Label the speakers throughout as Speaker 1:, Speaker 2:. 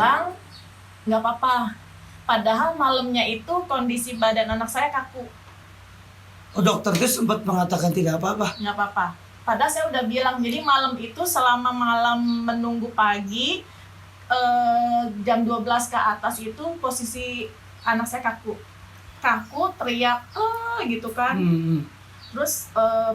Speaker 1: bilang nggak apa-apa. Padahal malamnya itu kondisi badan anak saya kaku.
Speaker 2: Oh, dokter itu sempat mengatakan tidak apa-apa.
Speaker 1: Nggak apa-apa. Padahal saya udah bilang, jadi malam itu selama malam menunggu pagi, jam 12 ke atas itu posisi anak saya kaku, teriak, gitu kan. Terus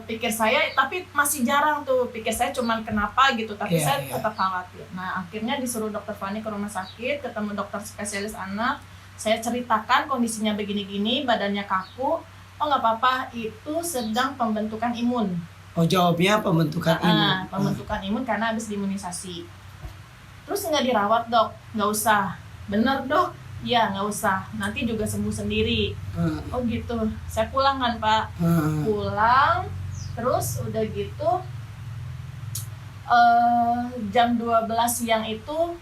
Speaker 1: pikir saya, tapi masih jarang tuh, pikir saya cuman kenapa gitu, tapi saya tetap khawatir. Nah akhirnya disuruh dokter Fani ke rumah sakit, ketemu dokter spesialis anak, saya ceritakan kondisinya begini-gini, badannya kaku. Oh nggak apa-apa, itu sedang pembentukan imun.
Speaker 2: Oh, jawabnya pembentukan imun.
Speaker 1: Pembentukan imun karena habis diimunisasi. Terus nggak dirawat dok? Nggak usah. Bener dok? Ya nggak usah. Nanti juga sembuh sendiri. Oh gitu. Saya pulang kan pak. Pulang. Terus udah gitu jam 12 siang itu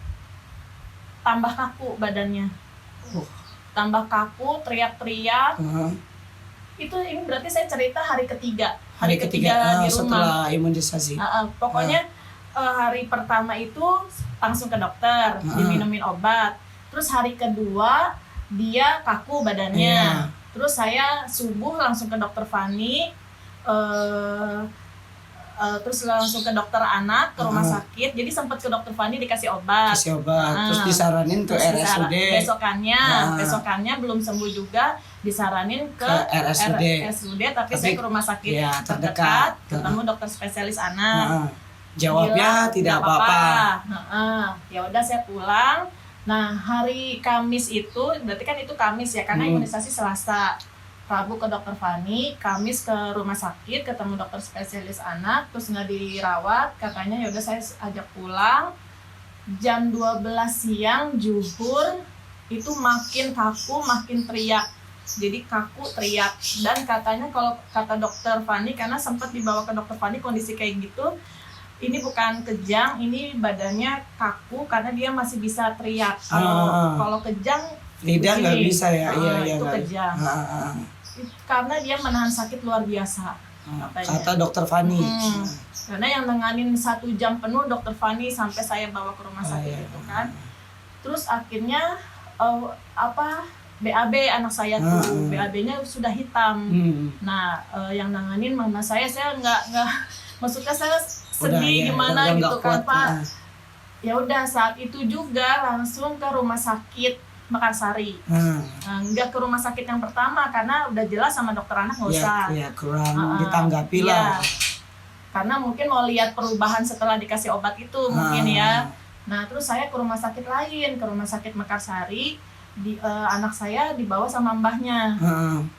Speaker 1: tambah kaku badannya. Tambah kaku, teriak-teriak. Itu ini berarti saya cerita hari ketiga di rumah
Speaker 2: setelah imunisasi.
Speaker 1: Pokoknya hari pertama itu langsung ke dokter, diminumin obat. Terus hari kedua dia kaku badannya. Terus saya subuh langsung ke dokter Fani, terus langsung ke dokter anak, ke rumah sakit. Jadi sempat ke dokter Fani dikasih obat.
Speaker 2: Terus disaranin ke RSUD.
Speaker 1: Besokannya belum sembuh juga, disaranin ke RSUD, tapi saya ke rumah sakit terdekat, ketemu dokter spesialis anak.
Speaker 2: Jawabnya tidak apa-apa.
Speaker 1: Ya udah saya pulang. Nah hari Kamis itu, berarti kan itu Kamis ya, karena imunisasi Selasa. Rabu ke dokter Fani, Kamis ke rumah sakit, ketemu dokter spesialis anak, terus nggak dirawat, katanya ya udah saya ajak pulang. Jam 12 siang zuhur itu makin kaku, makin teriak. Jadi kaku, teriak, dan katanya kalau kata dokter Fani, karena sempat dibawa ke dokter Fani kondisi kayak gitu, ini bukan kejang, ini badannya kaku karena dia masih bisa teriak. Kalau kejang
Speaker 2: lidah nggak bisa ya.
Speaker 1: Itu kejang. Karena dia menahan sakit luar biasa.
Speaker 2: Kata dokter Fani.
Speaker 1: Karena yang nenganin 1 jam penuh dokter Fani sampai saya bawa ke rumah sakit itu kan. Terus akhirnya BAB anak saya tuh, BAB-nya sudah hitam. Nah yang nanganin mama saya nggak maksudnya saya sedih gimana gitu kan pak. Ya udah saat itu juga langsung ke rumah sakit Mekarsari. Nggak ke rumah sakit yang pertama karena udah jelas sama dokter anak nggak usah.
Speaker 2: Kurang ditanggapi lah.
Speaker 1: Karena mungkin mau lihat perubahan setelah dikasih obat itu mungkin ya. Nah terus saya ke rumah sakit lain, ke rumah sakit Mekarsari. Anak saya dibawa sama mbahnya.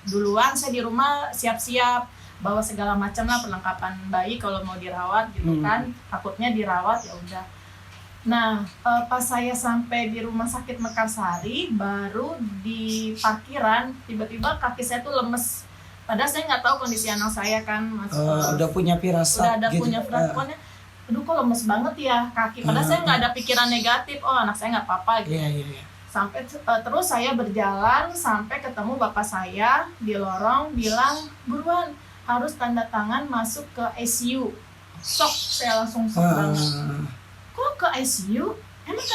Speaker 1: Duluan saya di rumah siap-siap bawa segala macam lah perlengkapan bayi kalau mau dirawat gitu kan. Takutnya dirawat ya udah. Nah, pas saya sampai di rumah sakit Mekarsari, baru di parkiran, tiba-tiba kaki saya tuh lemes. Padahal saya nggak tahu kondisi anak saya kan,
Speaker 2: udah punya firasat.
Speaker 1: Punya firasat. Aduh, kok lemes banget ya kaki. Padahal saya nggak ada pikiran negatif. Oh, anak saya nggak apa-apa gitu. Sampai terus saya berjalan sampai ketemu bapak saya di lorong, bilang buruan harus tanda tangan masuk ke ICU. Shock, saya langsung shock banget. Kok ke ICU? Emang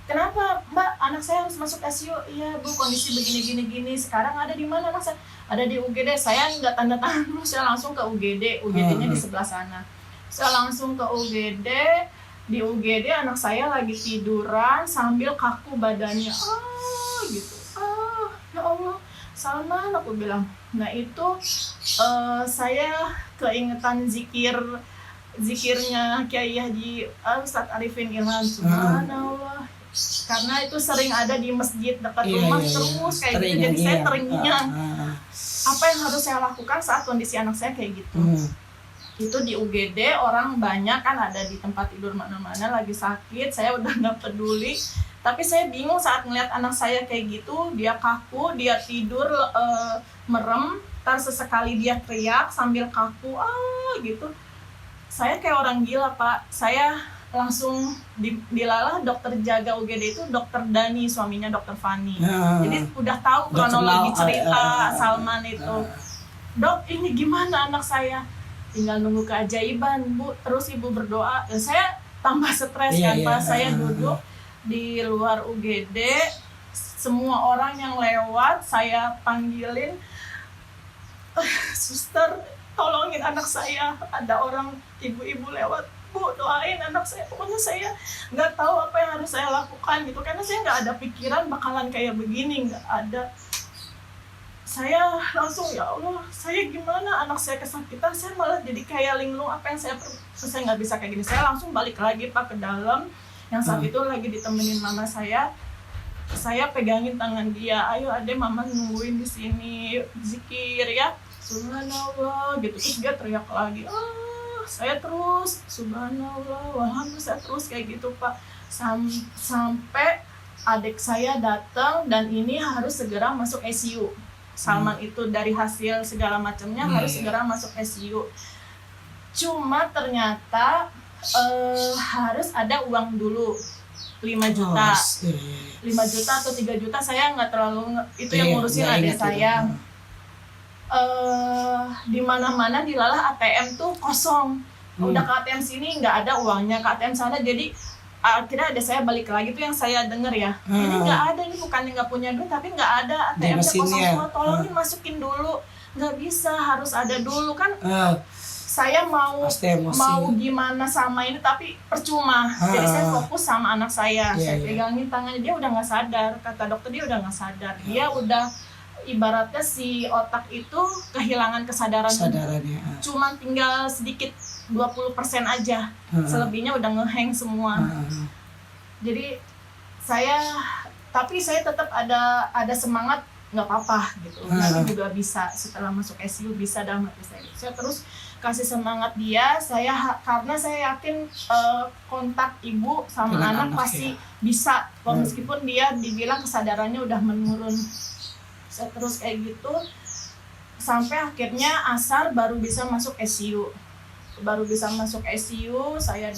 Speaker 1: kenapa mbak anak saya harus masuk ICU? Iya bu, kondisi begini sekarang ada di mana anak saya? Ada di UGD. Saya nggak tanda tangan dulu, saya langsung ke UGD-nya di sebelah sana. Saya langsung ke UGD. Di UGD anak saya lagi tiduran sambil kaku badannya, gitu. Ya Allah, Salman, aku bilang. Nah itu saya keingetan zikirnya Kiai Haji Ustadz Arifin Ilham, subhanallah. Karena itu sering ada di masjid dekat rumah terus kayak gitu, jadi saya teringat apa yang harus saya lakukan saat kondisi anak saya kayak gitu. Itu di UGD orang banyak kan, ada di tempat tidur mana-mana lagi sakit, saya udah nggak peduli. Tapi saya bingung saat ngeliat anak saya kayak gitu, dia kaku, dia tidur merem, ntar sesekali dia teriak sambil kaku, gitu. Saya kayak orang gila pak. Saya langsung dilalah dokter jaga UGD itu dokter Dani, suaminya dokter Fani. Jadi udah tahu kronologi cerita Salman itu. Dok, ini gimana anak saya? Tinggal nunggu keajaiban bu. Terus ibu berdoa. Saya tambah stres kan pak. Saya duduk di luar UGD, semua orang yang lewat saya panggilin, suster tolongin anak saya, ada orang ibu-ibu lewat, Bu doain anak saya. Pokoknya saya nggak tahu apa yang harus saya lakukan gitu, karena saya nggak ada pikiran bakalan kayak begini, nggak ada. Saya langsung, ya Allah, saya gimana, anak saya kesakitan, saya malah jadi kayak linglung, apa yang saya nggak bisa kayak gini. Saya langsung balik lagi Pak ke dalam, yang saat itu lagi ditemenin mama saya pegangin tangan dia, ayo adek mama nungguin di sini, zikir ya, subhanallah gitu. Terus dia teriak lagi, saya terus subhanallah, alhamdulillah, saya terus kayak gitu Pak, sampai adik saya datang dan ini harus segera masuk ICU. Salman itu dari hasil segala macamnya harus segera masuk ICU. Cuma ternyata harus ada uang dulu 5 juta. 5 juta atau 3 juta saya nggak terlalu itu yang ngurusin adik saya. Di mana-mana dilalah ATM tuh kosong. Udah ke ATM sini nggak ada uangnya, ke ATM sana. Jadi akhirnya ada saya balik lagi tuh yang saya denger ya, ini nggak ada, ini bukannya nggak punya duit tapi nggak ada, ATM-nya kosong semua, tolongin masukin dulu. Nggak bisa, harus ada dulu kan. Saya mau gimana sama ini tapi percuma. Jadi saya fokus sama anak saya. Saya pegangin tangannya, dia udah nggak sadar, kata dokter dia udah nggak sadar, dia udah ibaratnya si otak itu kehilangan kesadarannya. Cuman tinggal sedikit 20% aja, selebihnya udah ngehang semua. Jadi tapi saya tetap ada semangat, nggak apa-apa gitu, nanti juga bisa, setelah masuk ICU bisa, dalam hati saya. Saya terus kasih semangat dia, karena saya yakin kontak ibu sama anak pasti bisa, meskipun dia dibilang kesadarannya udah menurun. Saya terus kayak gitu sampai akhirnya asar baru bisa masuk ICU. Saya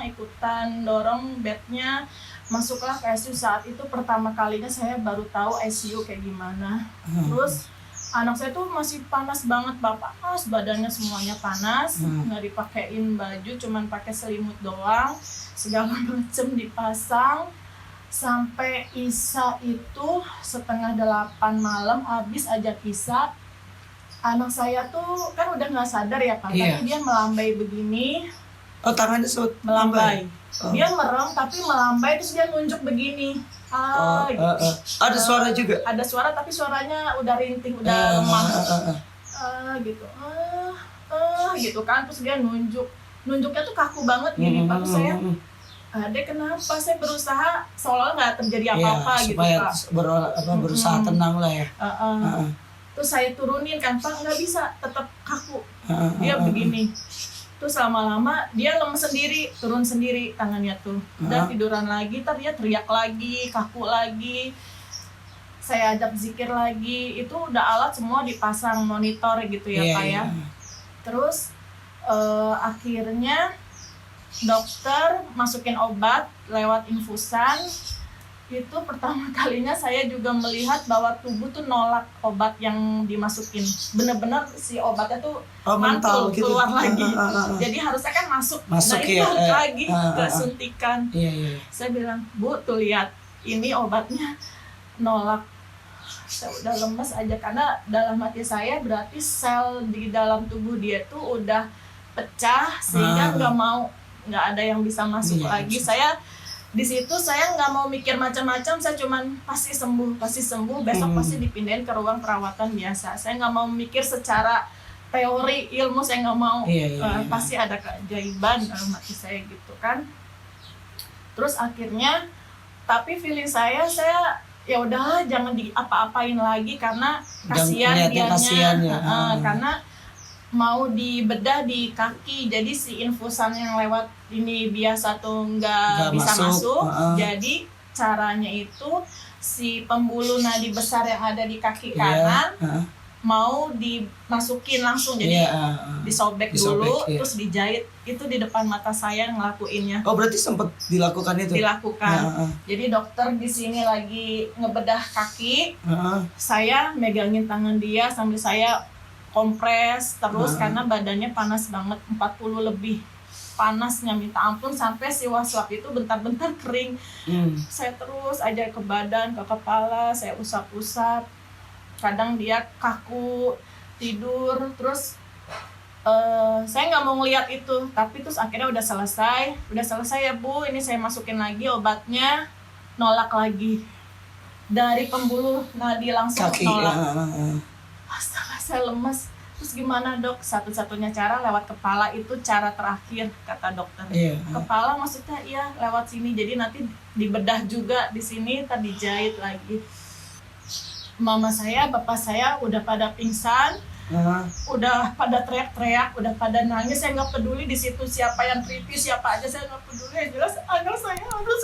Speaker 1: ikutan dorong bednya, masuklah ke ICU. Saat itu pertama kalinya saya baru tahu ICU kayak gimana. Terus anak saya tuh masih panas banget, panas, badannya semuanya panas, nggak dipakein baju, cuman pakai selimut doang, segala macem dipasang. Sampai Isya itu 7:30 malam, habis ajak Isya, anak saya tuh kan udah nggak sadar ya Pak, tapi dia melambai begini.
Speaker 2: Tangannya
Speaker 1: melambai. Dia merem tapi melambai, terus dia nunjuk begini. Gitu.
Speaker 2: Ada suara juga?
Speaker 1: Ada suara tapi suaranya udah rinting, udah lemah. Gitu. Gitu kan, terus dia nunjuknya tuh kaku banget gini Pak. Terus saya, Adek kenapa? Saya berusaha seolah nggak terjadi apa-apa gitu Pak.
Speaker 2: Berusaha tenang lah ya.
Speaker 1: Terus saya turunin kan Pak, nggak bisa, tetap kaku. Dia begini. Terus lama-lama dia lemes sendiri, turun sendiri tangannya tuh. Dan tiduran lagi, ntar dia teriak lagi, kaku lagi. Saya ajak zikir lagi, itu udah alat semua dipasang, monitor gitu ya Pak ya. Terus akhirnya dokter masukin obat lewat infusan. Itu pertama kalinya saya juga melihat bahwa tubuh tuh nolak obat yang dimasukin. Bener-bener si obatnya tuh mantul gitu, keluar lagi. Jadi harusnya kan masuk nah itu lagi ke suntikan. Saya bilang, Bu tuh lihat, ini obatnya nolak. Saya udah lemes aja, karena dalam hati saya berarti sel di dalam tubuh dia tuh udah pecah, sehingga nggak ada yang bisa masuk lagi. Saya di situ saya nggak mau mikir macam-macam, saya cuman pasti sembuh, besok pasti dipindahin ke ruang perawatan biasa. Saya nggak mau mikir secara teori ilmu, saya nggak mau. Pasti ada keajaiban dalam hati saya gitu kan. Terus akhirnya, tapi feeling saya ya udahlah, jangan diapa-apain lagi, karena kasihan dianya. Karena mau dibedah di kaki, jadi si infusan yang lewat ini biasa tuh nggak bisa masuk. Jadi caranya itu si pembuluh nadi besar yang ada di kaki kanan mau dimasukin langsung, jadi disobek dulu, terus dijahit. Itu di depan mata saya ngelakuinnya.
Speaker 2: Oh, berarti sempat dilakukan itu?
Speaker 1: Dilakukan. Jadi dokter di sini lagi ngebedah kaki, saya megangin tangan dia sambil saya kompres terus karena badannya panas banget, 40 lebih. panasnya minta ampun, sampai si waswap itu bentar-bentar kering. Saya terus aja ke badan, ke kepala, saya usap-usap. Kadang dia kaku, tidur, terus saya nggak mau ngeliat itu, tapi terus akhirnya udah selesai ya Bu, ini saya masukin lagi obatnya, nolak lagi dari pembuluh nadi langsung
Speaker 2: Kaki.
Speaker 1: nolak. Astaga, saya lemas. Terus gimana dok? Satu-satunya cara lewat kepala, itu cara terakhir kata dokter. Kepala maksudnya iya lewat sini, jadi nanti dibedah juga di sini, tadi dijahit lagi. Mama saya, bapak saya udah pada pingsan. Udah pada teriak-teriak, udah pada nangis. Saya nggak peduli di situ siapa yang kritis, siapa aja saya nggak peduli. Yang jelas anak saya harus